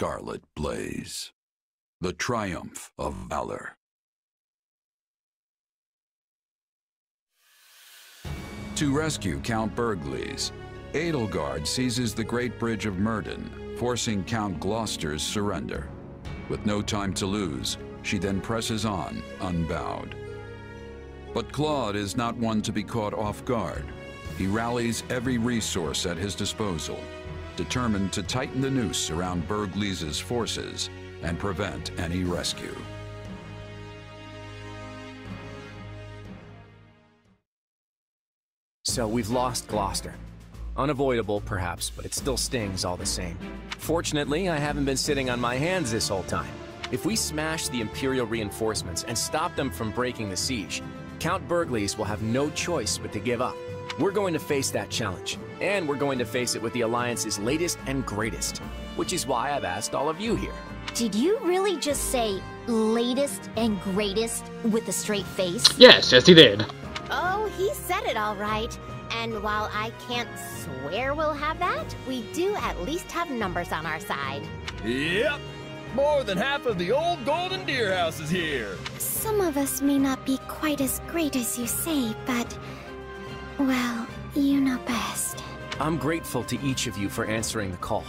scarlet blaze. The triumph of Valor. To rescue Count Bergliez, Edelgard seizes the Great Bridge of Myrddin, forcing Count Gloucester's surrender. With no time to lose, she then presses on, unbowed. But Claude is not one to be caught off guard. He rallies every resource at his disposal, determined to tighten the noose around Bergliez's forces and prevent any rescue. So we've lost Gloucester. Unavoidable, perhaps, but it still stings all the same. Fortunately, I haven't been sitting on my hands this whole time. If we smash the Imperial reinforcements and stop them from breaking the siege, Count Bergliez will have no choice but to give up. We're going to face that challenge, and we're going to face it with the Alliance's latest and greatest, which is why I've asked all of you here. Did you really just say latest and greatest with a straight face? Yes, he did. Oh, he said it all right. And while I can't swear we'll have that, we do at least have numbers on our side. Yep. More than half of the old Golden Deer House is here. Some of us may not be quite as great as you say, but... well, you know best. I'm grateful to each of you for answering the call.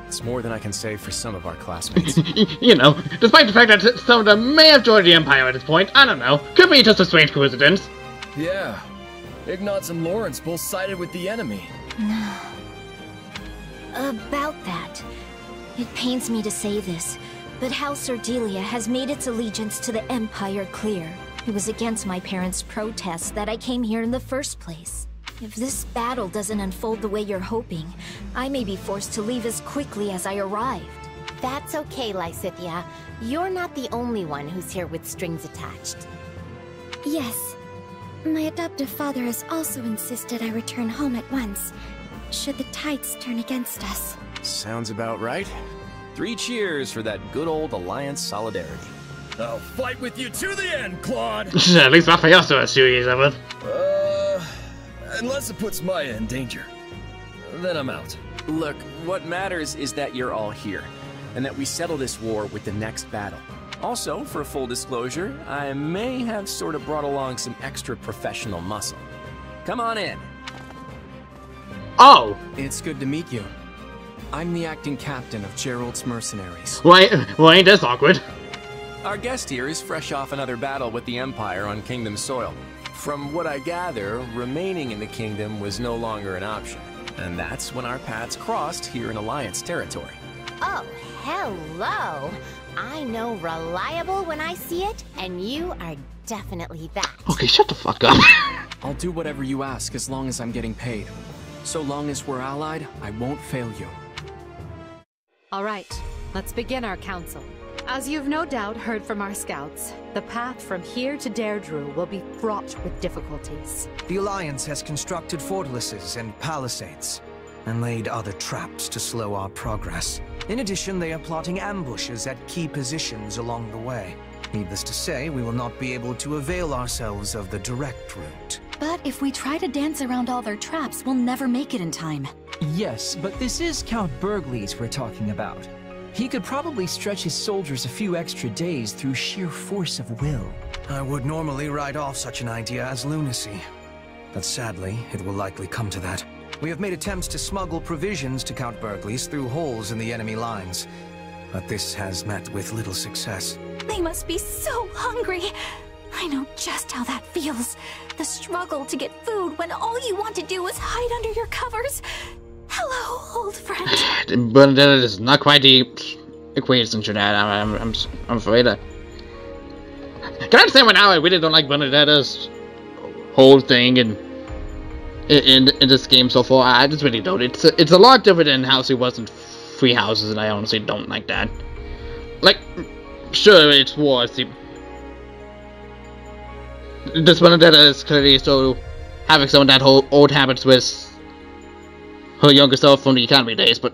It's more than I can say for some of our classmates. You know, despite the fact that some of them may have joined the Empire at this point, I don't know. Could be just a strange coincidence. Yeah. Ignatz and Lawrence both sided with the enemy. About that. It pains me to say this, but House Ordelia has made its allegiance to the Empire clear. It was against my parents' protests that I came here in the first place. If this battle doesn't unfold the way you're hoping, I may be forced to leave as quickly as I arrived. That's okay, Lysithea. You're not the only one who's here with strings attached. Yes. My adoptive father has also insisted I return home at once, should the tides turn against us. Sounds about right. 3 cheers for that good old Alliance solidarity. I'll fight with you to the end, Claude! At least Raphael's still a series of it. Unless it puts Maya in danger. Then I'm out. Look, what matters is that you're all here, and that we settle this war with the next battle. Also, for full disclosure, I may have sort of brought along some extra professional muscle. Come on in. Oh! It's good to meet you. I'm the acting captain of Gerald's mercenaries. Why ain't this awkward? Our guest here is fresh off another battle with the Empire on Kingdom soil. From what I gather, remaining in the Kingdom was no longer an option. And that's when our paths crossed here in Alliance territory. Oh, hello! I know reliable when I see it, and you are definitely that. Okay, shut the fuck up. I'll do whatever you ask as long as I'm getting paid. So long as we're allied, I won't fail you. All right, let's begin our council. As you've no doubt heard from our scouts, the path from here to Deirdre will be fraught with difficulties. The Alliance has constructed fortresses and palisades, and laid other traps to slow our progress. In addition, they are plotting ambushes at key positions along the way. Needless to say, we will not be able to avail ourselves of the direct route. But if we try to dance around all their traps, we'll never make it in time. Yes, but this is Count Bergliez we're talking about. He could probably stretch his soldiers a few extra days through sheer force of will. I would normally write off such an idea as lunacy, but sadly, it will likely come to that. We have made attempts to smuggle provisions to Count Bergliez through holes in the enemy lines, but this has met with little success. They must be so hungry. I know just how that feels. The struggle to get food when all you want to do is hide under your covers. Hello, old friend. Bernadette is not quite the equation to that. I'm afraid that. Can I say right now I really don't like Bernadette's whole thing in this game so far. I just really don't. It's a lot different than House It wasn't Free Houses, and I honestly don't like that. Like, sure, it's war. This Bernadette is clearly still having some of that whole old habits with her younger self from the Academy days, but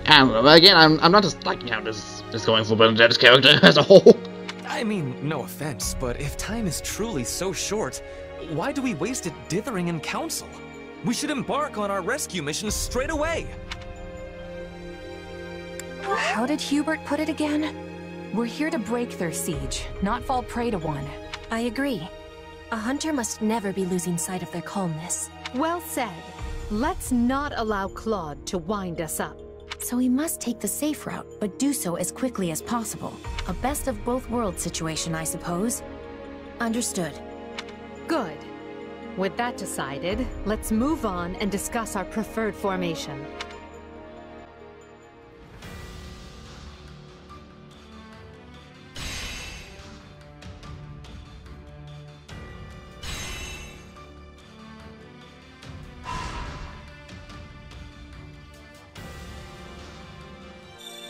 I don't know. Again, I'm not just liking how this is going for Bernadette's character as a whole. I mean, no offense, but if time is truly so short, why do we waste it dithering in council? We should embark on our rescue mission straight away. How did Hubert put it again? We're here to break their siege, not fall prey to one. I agree. A hunter must never be losing sight of their calmness. Well said. Let's not allow Claude to wind us up. So we must take the safe route, but do so as quickly as possible. A best of both worlds situation, I suppose. Understood. Good. With that decided, let's move on and discuss our preferred formation.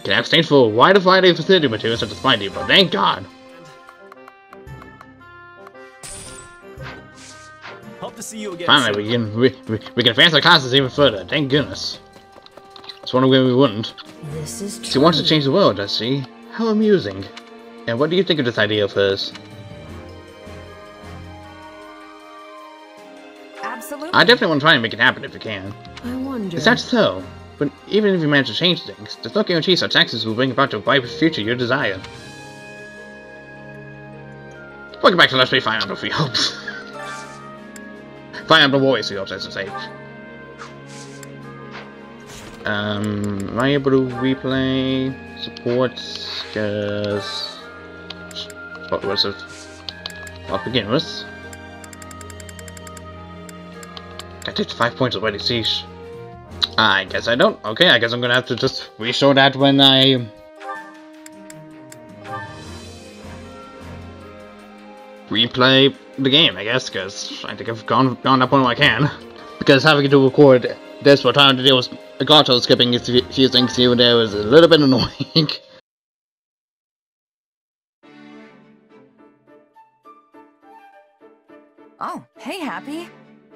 Can abstain for a wide variety of facility materials such as fine depot. Thank God. Hope to see you again. Finally, we can advance our classes even further. Thank goodness. It's one way we wouldn't. This is true. She wants to change the world, does she? How amusing. And what do you think of this idea of hers? Absolutely. I definitely want to try and make it happen if you can. I wonder. Is that so? But even if you manage to change things, there's no guarantee such actions will bring about the bright future you desire. Welcome back to Let's Play Fire Emblem Free Hopes. Fire Emblem Warriors Free Hopes, I should say. Am I able to replay supports? Because what was it? I'll begin with. I did 5 points already, sheesh. I guess I don't. Okay, I guess I'm gonna have to just re-show that when I replay the game, I guess, because I think I've gone up on what I can. Because having to record this while trying to deal with Gato skipping a few things here and there is a little bit annoying. Oh, hey, Happy.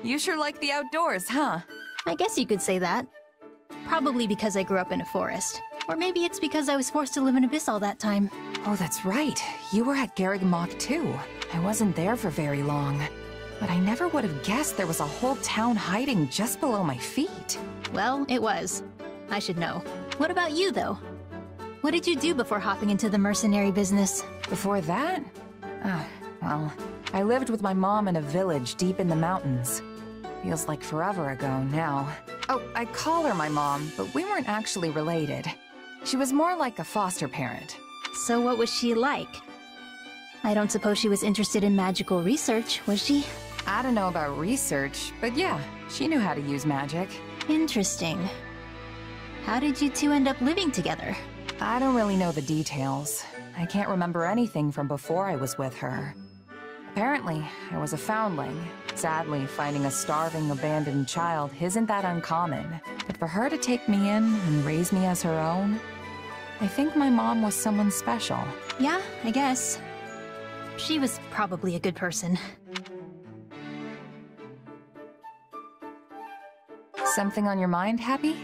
You sure like the outdoors, huh? I guess you could say that. Probably because I grew up in a forest. Or maybe it's because I was forced to live in Abyss all that time. Oh, that's right. You were at Garrigmok too. I wasn't there for very long. But I never would have guessed there was a whole town hiding just below my feet. Well, it was. I should know. What about you, though? What did you do before hopping into the mercenary business? Before that? Well, I lived with my mom in a village deep in the mountains. Feels like forever ago now. Oh, I call her my mom, but we weren't actually related. She was more like a foster parent. So what was she like? I don't suppose she was interested in magical research, was she? I don't know about research, but yeah, she knew how to use magic. Interesting. How did you two end up living together? I don't really know the details. I can't remember anything from before I was with her. Apparently, I was a foundling. Sadly, finding a starving, abandoned child isn't that uncommon. But for her to take me in and raise me as her own, I think my mom was someone special. Yeah, I guess. She was probably a good person. Something on your mind, Happy?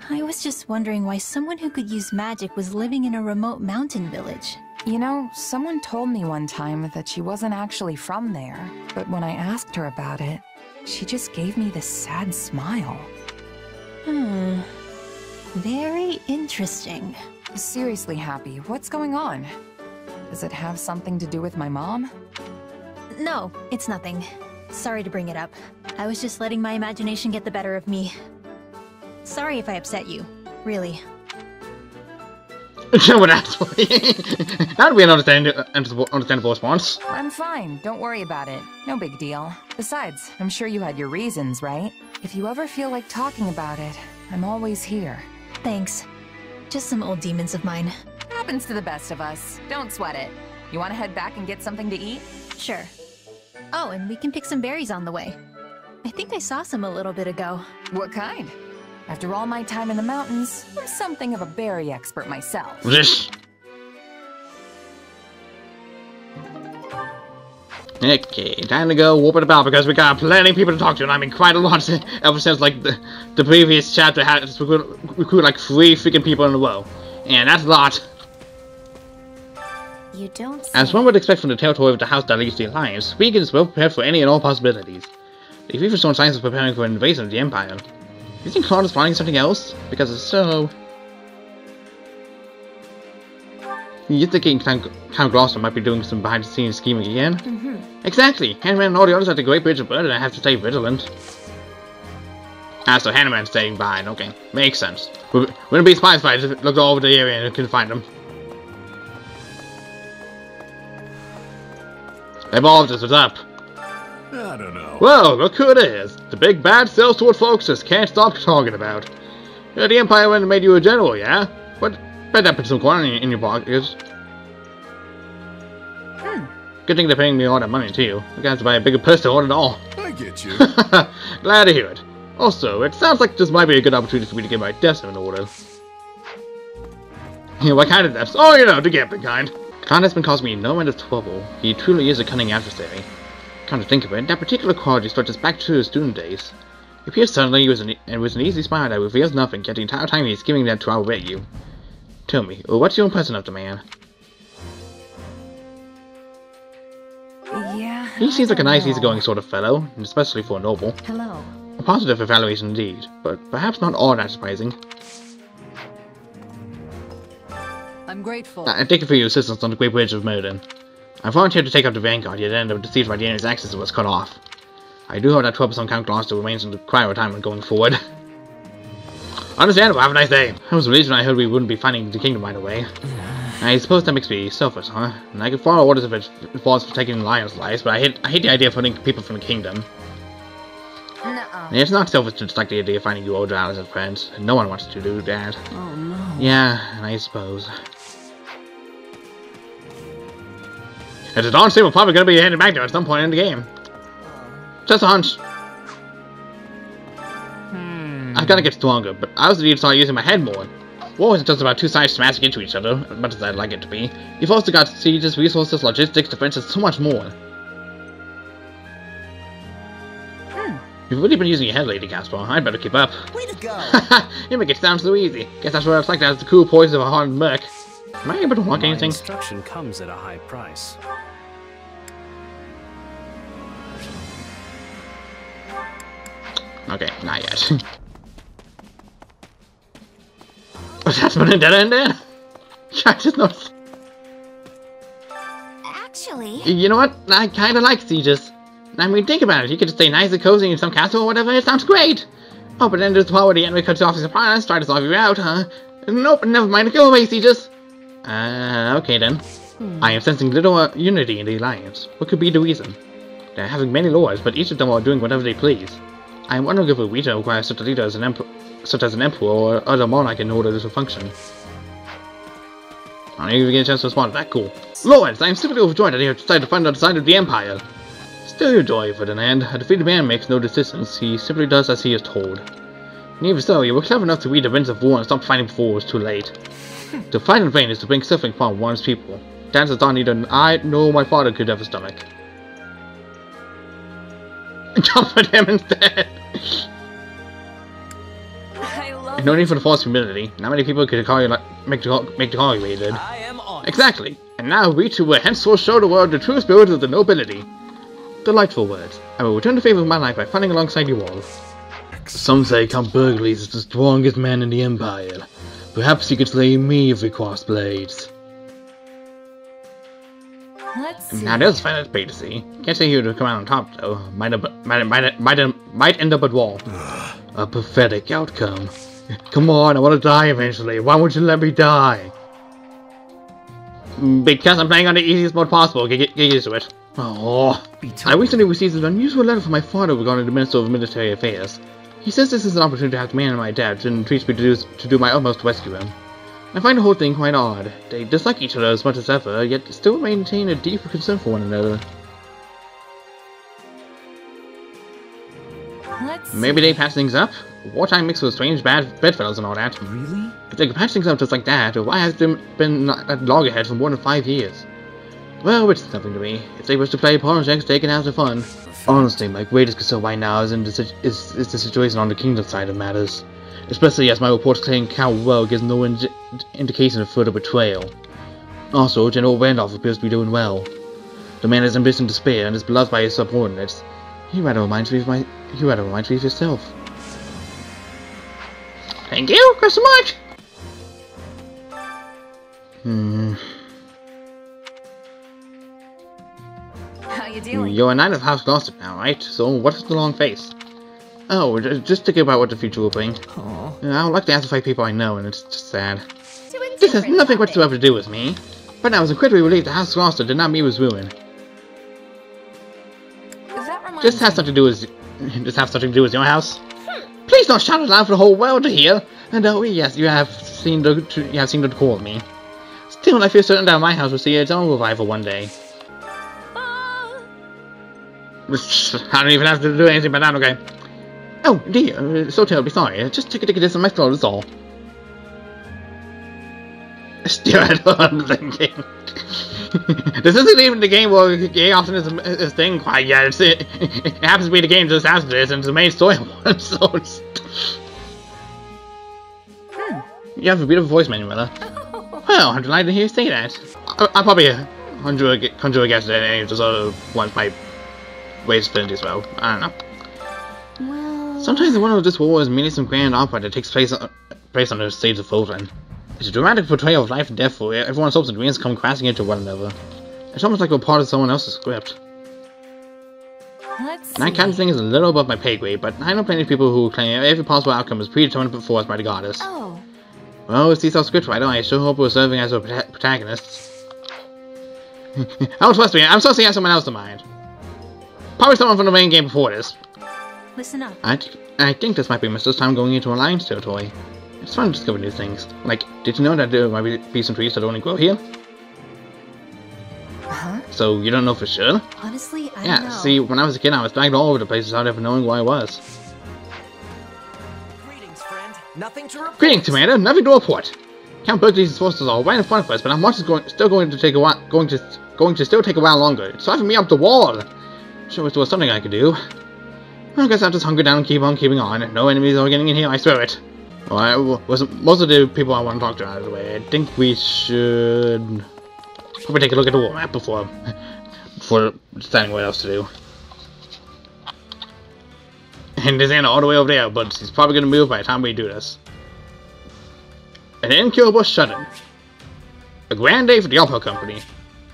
I was just wondering why someone who could use magic was living in a remote mountain village. You know, someone told me one time that she wasn't actually from there, but when I asked her about it, she just gave me this sad smile. Very interesting. Seriously, Happy, what's going on? Does it have something to do with my mom? No, it's nothing. Sorry to bring it up. I was just letting my imagination get the better of me. Sorry if I upset you. Really. What actually? That'd be an understandable response. I'm fine. Don't worry about it. No big deal. Besides, I'm sure you had your reasons, right? If you ever feel like talking about it, I'm always here. Thanks. Just some old demons of mine. Happens to the best of us. Don't sweat it. You want to head back and get something to eat? Sure. Oh, and we can pick some berries on the way. I think I saw some a little bit ago. What kind? After all my time in the mountains, I'm something of a berry expert myself. Okay, time to go whoop it about because we got plenty of people to talk to, and I mean quite a lot ever since like the previous chapter had to recruit like 3 freaking people in a row, and that's a lot. You don't say. As one would expect from the territory of the house that leads the Alliance, Regan is well prepared for any and all possibilities. They've even shown signs of preparing for an invasion of the Empire. Do you think Claude is planning something else? Because if so... You're thinking Count Gloucester might be doing some behind-the-scenes scheming again? Exactly! Handyman and all the others at the Great Bridge of Myrddin have to stay vigilant. Ah, so Handyman's staying behind, okay. Makes sense. Wouldn't be surprised if I just looked all over the area and couldn't find him. Hey Baltus, what's up? I don't know. Well, look who it is. The big bad sellsword folks just can't stop talking about. The Empire went and made you a general, yeah? What? Bet that put some coin in your pockets. Good thing they're paying me all that money too. I got to buy a bigger purse to hold it all. I get you. Glad to hear it. Also, it sounds like this might be a good opportunity for me to get my desk in order. What kind of desk? Oh, you know, the gambling kind. Clown has been causing me no end of trouble. He truly is a cunning adversary. Come to think of it, that particular quality stretches back to his student days. He appears suddenly with an easy smile that reveals nothing, yet the entire time he's giving that to outwit you. Tell me, what's your impression of the man? Yeah. He seems like a nice, easygoing sort of fellow, especially for a noble. Hello. A positive evaluation indeed, but perhaps not all that surprising. I'm grateful. Thank you for your assistance on the Great Bridge of Myrddin. I volunteered to take up the vanguard, yet ended up deceived by the enemy's access was cut off. I do hope that troublesome Count Gloucester remains in the quiet retirement going forward. Understandable, have a nice day. I was relieved when I heard we wouldn't be finding the kingdom right away. I suppose that makes me selfish, huh? And I can follow orders if it falls for taking Lion's lives, but I hate the idea of putting people from the kingdom. Nuh-uh. It's not selfish to dislike the idea of finding you old allies and friends. No one wants to do that. Oh no. Yeah, I suppose. It's a darn shame we're probably going to be heading back there at some point in the game. Just a hunch. I've got to get stronger, but I also need to start using my head more. War isn't just about two sides smashing into each other, as much as I'd like it to be. You've also got sieges, resources, logistics, defense, and so much more. You've really been using your head, Lady Casper. I'd better keep up. Way to go! You make it sound so easy. Guess that's what it's like to have the cool poise of a hard merc. Am I able to walk anything? Instruction comes at a high price. Okay, not yet. That's been a dead end there? I just noticed. Actually... You know what? I kinda like sieges. I mean, think about it. You could just stay nice and cozy in some castle or whatever. It sounds great. Oh, but then there's the part where the enemy cuts off his supplies, try to solve you out, huh? Nope, never mind. Go away, sieges. Okay then. I am sensing little unity in the alliance. What could be the reason? They're having many lords, but each of them are doing whatever they please. I am wondering if a region requires such a leader as an emperor or other monarch in order to function. I don't even get a chance to respond to that. Cool. Lords, I am simply overjoyed that you have decided to find out the side of the Empire. Still your joy, Ferdinand. A defeated man makes no decisions. He simply does as he is told. And even so, you were clever enough to read the winds of war and stop fighting before it was too late. To fight in vain is to bring suffering upon one's people. That is not neither I nor my father could ever stomach. Jump at him instead! No need for the false humility. Not many people could call you make the call you did. I am on. Exactly. And now we two will henceforth show the world the true spirit of the nobility. Delightful words. I will return the favor of my life by fighting alongside you all. Some say Count Bergliez is the strongest man in the Empire. Perhaps he could slay me if we crossed blades. Let's see. Now there's fine pay to see. Can't say he would come out on top though. Might end up at wall. A pathetic outcome. Come on, I want to die eventually. Why won't you let me die? Because I'm playing on the easiest mode possible. Get used to it. Oh, I recently received an unusual letter from my father regarding the Minister of Military Affairs. He says this is an opportunity to have command of my dad and entreats me to do my utmost to rescue him. I find the whole thing quite odd. They dislike each other as much as ever, yet still maintain a deep concern for one another. Maybe they patch things up? Wartime mixed with strange bad bedfellows and all that. Really? If they could patch things up just like that, why has there been at loggerheads for more than 5 years? Well, it's nothing to me. If they wish to play politics, they can have the fun. Honestly, my greatest concern right now is the situation on the kingdom side of matters. Especially as my reports claim Count Bergliez gives no indication of further betrayal. Also, General Randolph appears to be doing well. The man has ambition to spare and is beloved by his subordinates. He rather reminds me of yourself. Thank you, question mark! you doing? You're a knight of House Gloucester now, right? So what is the long face? Oh, just thinking about what the future will bring. I don't like to have to fight people I know, and it's just sad. This has nothing whatsoever to do with me. But I was incredibly relieved that House Gloucester did not meet with ruin. Just have something to do with your house. Please don't shout it loud for the whole world to hear. And oh yes, you have seen the call of me. Still, I feel certain that my house will see its own revival one day. I don't even have to do anything but that, okay? Oh dear, so terribly sorry. Just take a this on my throat is all. Still, I don't know what I'm thinking. This isn't even the game where gay often is thing quite yet. It happens to be the game just after this, and it's the main story one, so it's... You have a beautiful voice, Manuela. Well, I'm delighted to hear you say that. I'll probably conjure a guess that any of those other ones might raise ability as well. I don't know. Well... Sometimes I wonder if this war is merely some grand opera that takes place on the stage of Fulton. It's a dramatic portrayal of life and death where everyone's hopes and dreams come crashing into one another. It's almost like we're part of someone else's script. And that kind of thing is a little above my pay grade, but I know plenty of people who claim every possible outcome is predetermined before us by the goddess. Oh. Well, if these are script writer, I sure hope we're serving as our protagonists. Oh, trust me, I'm supposed to have someone else in mind. Probably someone from the main game before this. Listen up. I think this might be my first time going into Alliance territory. It's fun to discover new things. Like, did you know that there might be some trees that only grow here? Huh? So, you don't know for sure? Honestly, I don't know. See, when I was a kid, I was dragged all over the place without ever knowing where I was. Greetings, friend. Nothing to report. Greetings, Commander. Nothing to report. Count Bergliez's forces are right in front of us, but our march is still going to take a while. Going to still take a while longer. It's driving me up the wall. Sure, if there was something I could do. I guess I'll just hunker down and keep on keeping on. No enemies are getting in here, I swear it. Well, most of the people I want to talk to out of the way. I think we should probably take a look at the war map before deciding what else to do. And there's Anna all the way over there, but he's probably going to move by the time we do this. An incurable shut-in. A grand day for the Opera Company.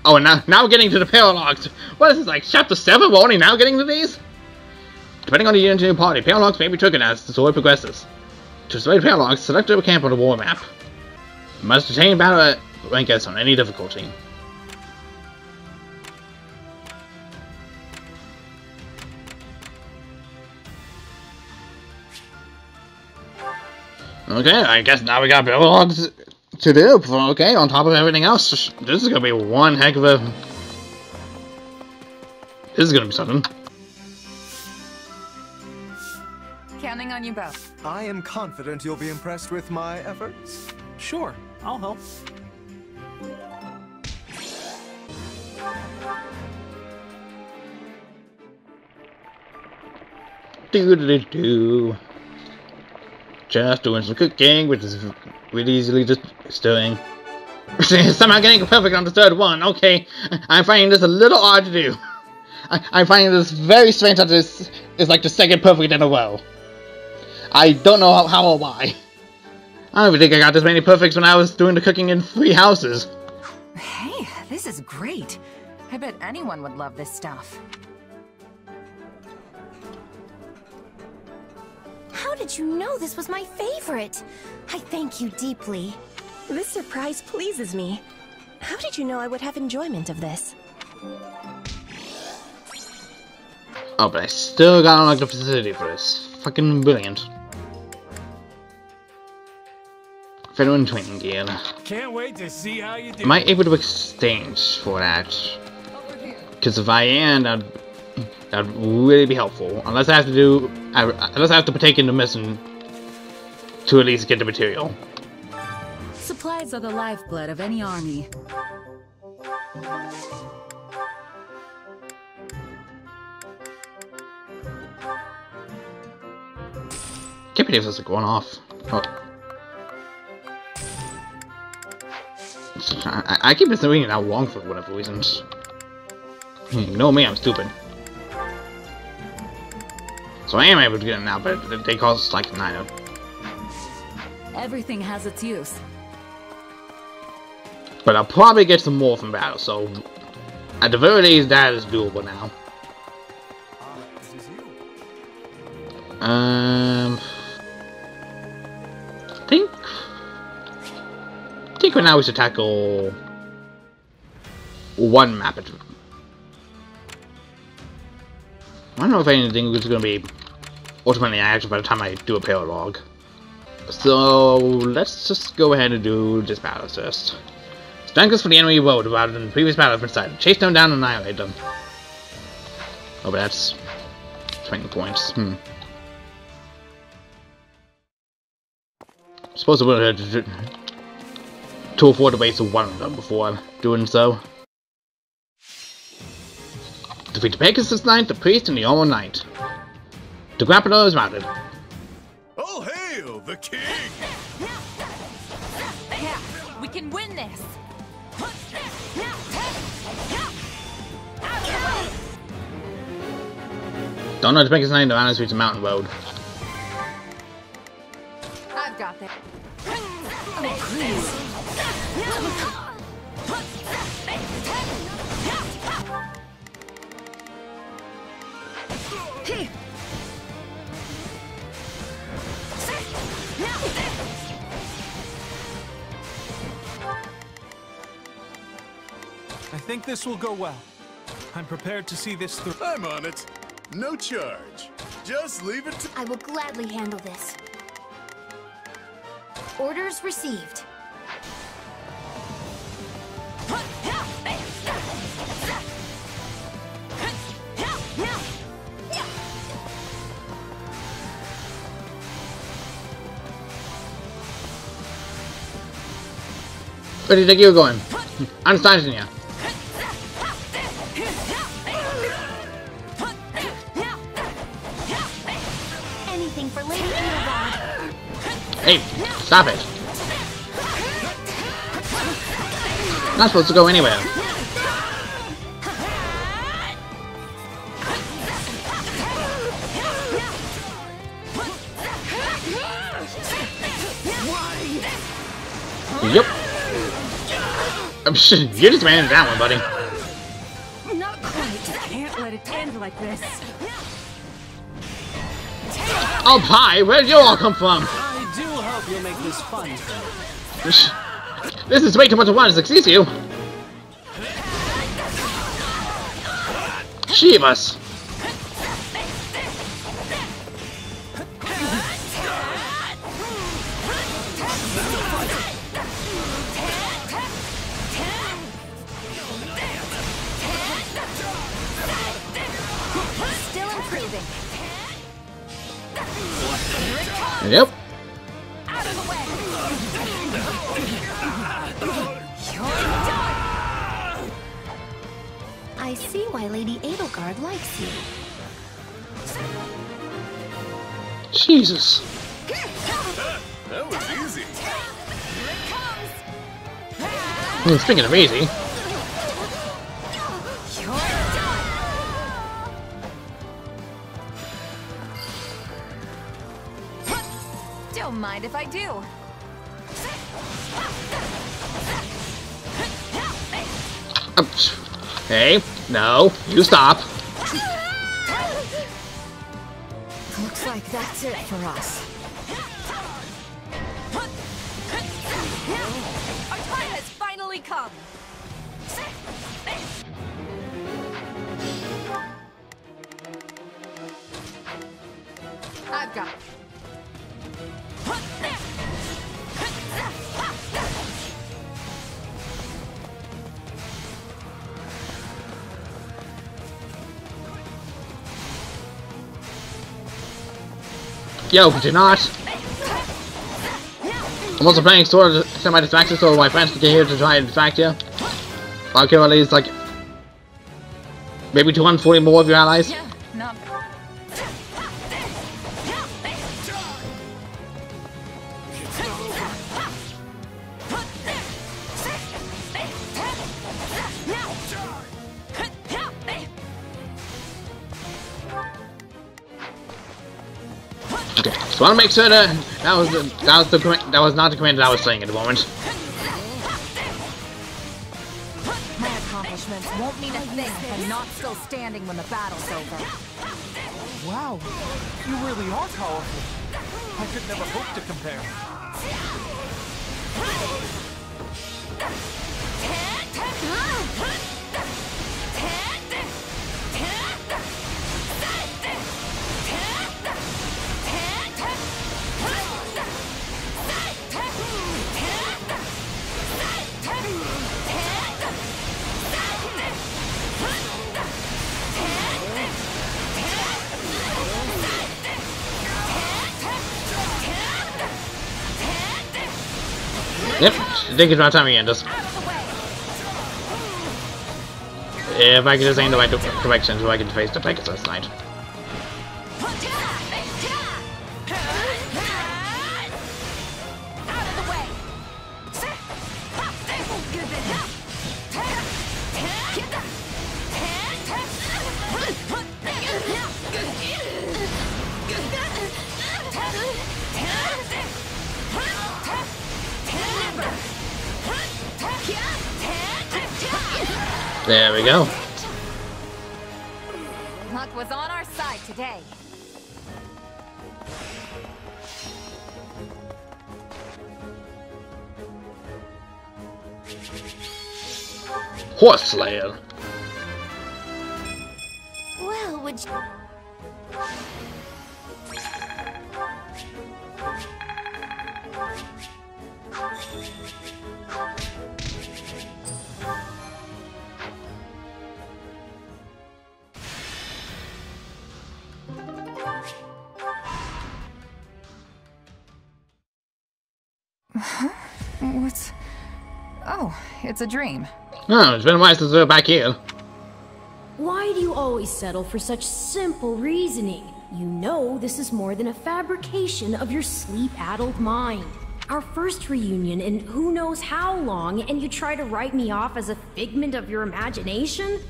Oh, and now we're getting to the Paradox. What is this, like chapter 7? We're only now getting to these? Depending on the unit of the party, Paradox may be triggered as the story progresses. To select Paradox, select a camp on the war map. You must attain battle rank S on any difficulty. Okay, I guess now we got Paradox to do. Okay, on top of everything else, this is gonna be one heck of a... This is gonna be something. Counting on you both. I am confident you'll be impressed with my efforts. Sure, I'll help. Do. Just doing some cooking, which is really easily just stirring. Somehow getting perfect on the third one. Okay, I'm finding this a little odd to do. I'm finding this very strange that this is like the second perfect in a row. I don't know how or why. I don't even think I got this many perfects when I was doing the cooking in 3 houses. Hey, this is great. I bet anyone would love this stuff. How did you know this was my favorite? I thank you deeply. This surprise pleases me. How did you know I would have enjoyment of this? Oh, but I still got unlocked the facility for this. Fucking brilliant. Veteran training gear. Can't wait to see how you do. Am I able to exchange for that? Because if I am, that'd really be helpful. Unless I have to partake in the mission to at least get the material. Supplies are the lifeblood of any army. Can't believe this is going off. Oh. I keep assuming it out long for whatever reasons. You know me, I'm stupid. So I am able to get it now, but they cost like 9. Everything has its use. But I'll probably get some more from battle, so At the very least, that is doable now. I think right now we should tackle one map at a time. I don't know if anything is going to be ultimately active by the time I do a payload log. So let's just go ahead and do this battle assist. Strengths for the enemy wrote about it in the previous battle have been decided. Chase them down and annihilate them. Oh, but that's 20 points. Suppose I would have to afford to waste one of them before doing so. Defeat the Pegasus Knight, the Priest, and the Armor Knight. The Grappler is mounted. All hail the king! Yeah, we can win this! Don't know the Pegasus Knight, the man has reached a mountain road. I've got that. Oh, please. I think this will go well. I'm prepared to see this through. I'm on it. No charge. Just leave it to— I will gladly handle this. Orders received. Where do you think you're going? I'm starting you. Anything for Lady Edelgard. Hey, stop it. Not supposed to go anywhere. Yep. You just ran into that one, buddy. Not quite. Can't let it end like this. Oh, pie! Where did you all come from? I do hope you'll make this fun. This is way too much at once, excuse you. Shivas. Still improving. Yep. I see why Lady Edelgard likes you. Jesus. That was easy. Speaking of easy. Don't mind if I do. Hey, no, you stop. Looks like that's it for us. Our time has finally come. I've got it. Yo, could you not? I'm also playing sort of semi-distracted so my friends can get here to try and distract you. I'll kill at least like maybe 240 more of your allies. Yeah, not Okay, so I want to make sure that that was not the command that I was saying at the moment. my accomplishment. accomplishments won't mean a thing if I'm not still standing when the battle's over. Wow, you really are powerful. I could never hope to compare. Yep, think it's my time again. Just if I could just aim the right direction so I can face the Pegasus Knight. There we go. Luck was on our side today. Horse Slayer. Well, would you... What's... Oh, it's a dream. Oh, it's been a while since we're back here. Why do you always settle for such simple reasoning? You know this is more than a fabrication of your sleep-addled mind. Our first reunion in who knows how long, and you try to write me off as a figment of your imagination?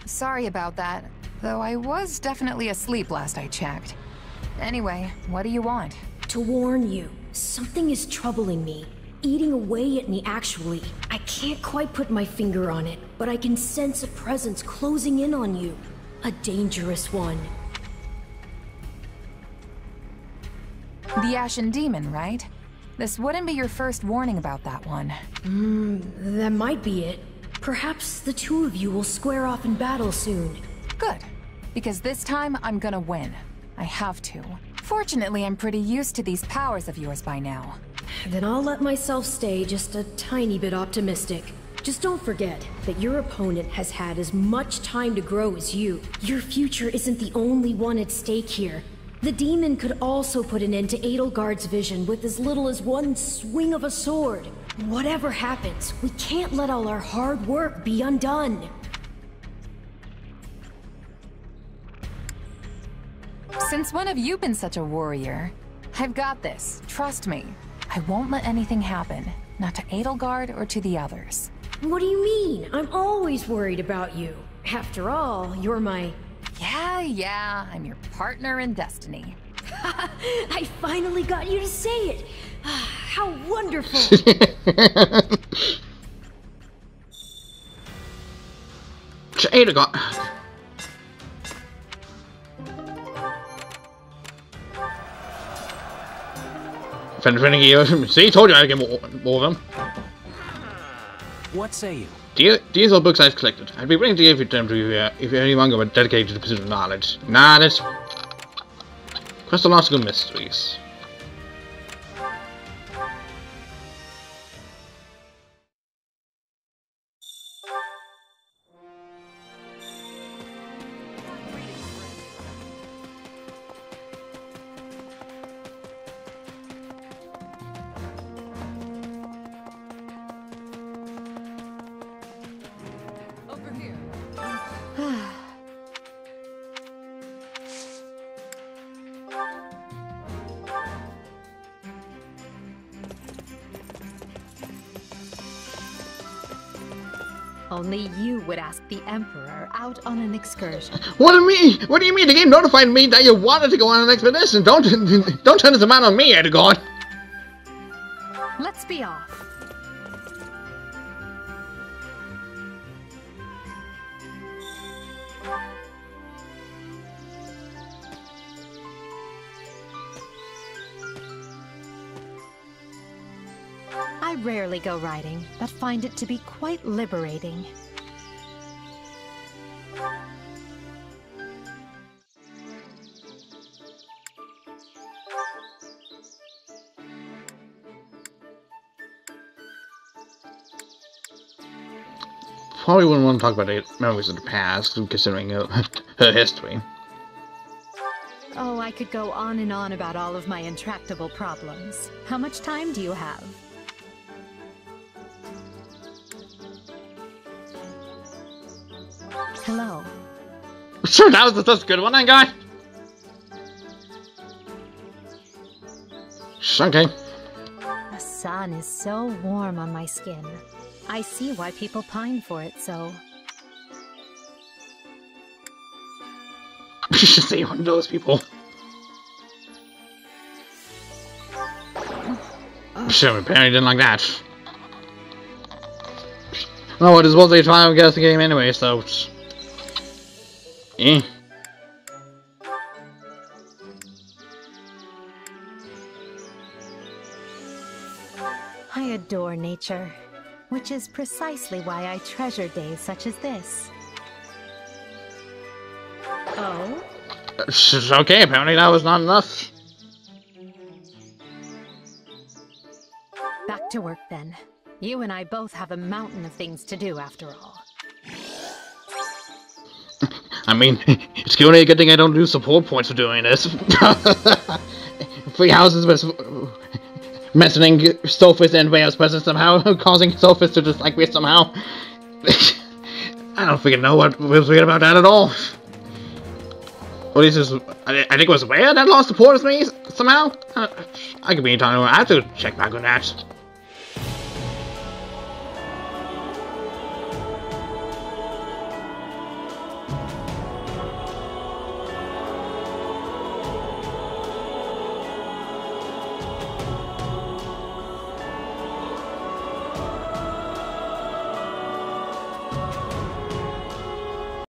Sorry about that, though I was definitely asleep last I checked. Anyway, what do you want? To warn you, something is troubling me. Eating away at me, actually. I can't quite put my finger on it, but I can sense a presence closing in on you. A dangerous one. The Ashen Demon, right? This wouldn't be your first warning about that one. That might be it. Perhaps the two of you will square off in battle soon. Good, because this time I'm gonna win. I have to. Fortunately, I'm pretty used to these powers of yours by now. Then I'll let myself stay just a tiny bit optimistic. Just don't forget that your opponent has had as much time to grow as you. Your future isn't the only one at stake here. The demon could also put an end to Edelgard's vision with as little as one swing of a sword. Whatever happens, we can't let all our hard work be undone. Since when have you been such a warrior? I've got this, trust me. I won't let anything happen. Not to Edelgard or to the others. What do you mean? I'm always worried about you. After all, you're my... Yeah, I'm your partner in destiny. I finally got you to say it! How wonderful! Edelgard. See, told you I'd get more of them. What say you? These are books I've collected. I'd be willing to give them to you if you're any longer dedicated to the pursuit of knowledge. Knowledge. Christological mysteries. Only you would ask the Emperor out on an excursion. What do you mean? What do you mean? The game notified me that you wanted to go on an expedition. Don't turn this man on me, Edelgard. Let's be off. rarely go riding, but find it to be quite liberating. Probably wouldn't want to talk about memories of the past, considering her history. Oh, I could go on and on about all of my intractable problems. How much time do you have? Hello. Sure, that's a good one, I got. Okay. The sun is so warm on my skin. I see why people pine for it so. You should say one of those people. Sure, apparently didn't like that. Oh, it is supposed to try to guess the game anyway, so. Eh. I adore nature, which is precisely why I treasure days such as this. Oh? Okay, apparently that was not enough. Back to work then. You and I both have a mountain of things to do after all. I mean, it's only a good thing I don't do support points for doing this. 3 houses with mentioning Sophis and Rhea's presence somehow, causing Sophis to dislike me somehow. I don't freaking know what was weird about that at all. Well, this is, I think it was Rhea that lost support with me somehow? I could be entirely wrong. I have to check back on that.